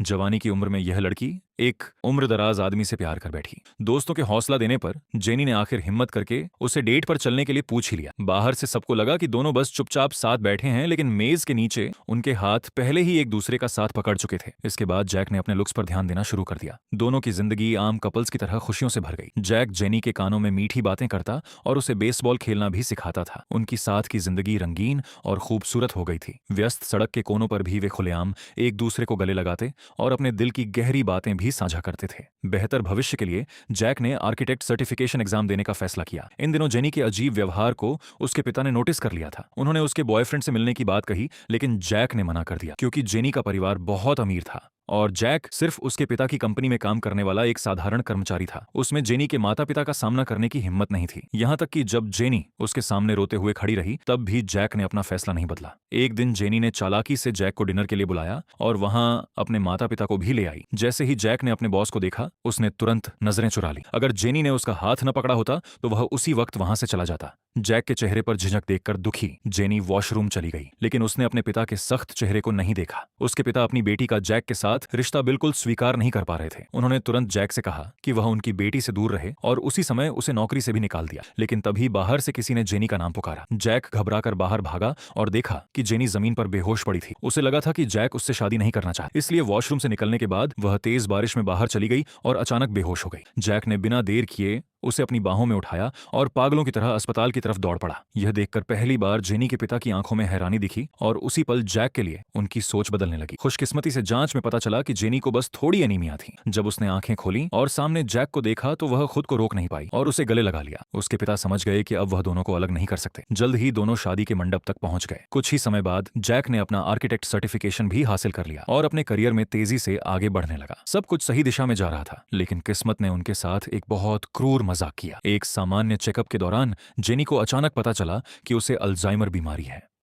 जवानी की उम्र में यह लड़की एक उम्रदराज आदमी से प्यार कर बैठी। दोस्तों के हौसला देने पर जेनी ने आखिर हिम्मत करके उसे डेट पर चलने के लिए पूछ ही लिया। बाहर से सबको लगा कि दोनों बस चुपचाप साथ बैठे हैं, लेकिन मेज के नीचे उनके हाथ पहले ही एक दूसरे का साथ पकड़ चुके थे। इसके बाद जैक ने अपने लुक्स पर ध्यान देना शुरू कर दिया। दोनों की जिंदगी आम कपल्स की तरह खुशियों से भर गई। जैक जेनी के कानों में मीठी बातें करता और उसे बेसबॉल खेलना भी सिखाता था। उनकी साथ की जिंदगी रंगीन और खूबसूरत हो गई थी। व्यस्त सड़क के कोनों पर भी वे खुलेआम एक दूसरे को गले लगाते और अपने दिल की गहरी बातें भी साझा करते थे। बेहतर भविष्य के लिए जैक ने आर्किटेक्ट सर्टिफिकेशन एग्जाम देने का फैसला किया। इन दिनों जेनी के अजीब व्यवहार को उसके पिता ने नोटिस कर लिया था। उन्होंने उसके बॉयफ्रेंड से मिलने की बात कही, लेकिन जैक ने मना कर दिया क्योंकि जेनी का परिवार बहुत अमीर था और जैक सिर्फ उसके पिता की कंपनी में काम करने वाला एक साधारण कर्मचारी था। उसमें जेनी के माता पिता का सामना करने की हिम्मत नहीं थी। यहाँ तक कि जब जेनी उसके सामने रोते हुए खड़ी रही, तब भी जैक ने अपना फैसला नहीं बदला। एक दिन जेनी ने चालाकी से जैक को डिनर के लिए बुलाया और वहां अपने माता पिता को भी ले आई। जैसे ही जैक ने अपने बॉस को देखा, उसने तुरंत नजरें चुरा ली। अगर जेनी ने उसका हाथ न पकड़ा होता तो वह उसी वक्त वहां से चला जाता। जैक के चेहरे पर झिझक देखकर दुखी जेनी वॉशरूम चली गई, लेकिन उसने अपने पिता के सख्त चेहरे को नहीं देखा। उसके पिता अपनी बेटी का जैक के साथ रिश्ता बिल्कुल स्वीकार नहीं कर पा रहे थे। उन्होंने तुरंत जैक से कहा कि वह उनकी बेटी से दूर रहे और उसी समय उसे नौकरी से भी निकाल दिया। लेकिन तभी बाहर से किसी ने जेनी का नाम पुकारा। जैक घबराकर बाहर भागा और देखा कि जेनी जमीन पर बेहोश पड़ी थी। उसे लगा था कि जैक उससे शादी नहीं करना चाहता, इसलिए वॉशरूम से निकलने के बाद वह तेज बारिश में बाहर चली गई और अचानक बेहोश हो गई। जैक ने बिना देर किए उसे अपनी बाहों में उठाया और पागलों की तरह अस्पताल की तरफ दौड़ पड़ा। यह देखकर पहली बार जेनी के पिता की आंखों में हैरानी दिखी और उसी पल जैक के लिए उनकी सोच बदलने लगी। खुशकिस्मती से जांच में पता चला कि जेनी को बस थोड़ी एनीमिया थी। जब उसने आंखें खोली और सामने जैक को देखा तो वह खुद को रोक नहीं पाई और उसे गले लगा लिया। उसके पिता समझ गए कि अब वह दोनों को अलग नहीं कर सकते। जल्द ही दोनों शादी के मंडप तक पहुंच गए। कुछ ही समय बाद जैक ने अपना आर्किटेक्ट सर्टिफिकेशन भी हासिल कर लिया और अपने करियर में तेजी से आगे बढ़ने लगा। सब कुछ सही दिशा में जा रहा था, लेकिन किस्मत ने उनके साथ एक बहुत क्रूर मजाक किया। एक सामान्य चेकअप के दौरान जेनी को अचानक पता चला कि उसे अल्जाइमर बीमारी है।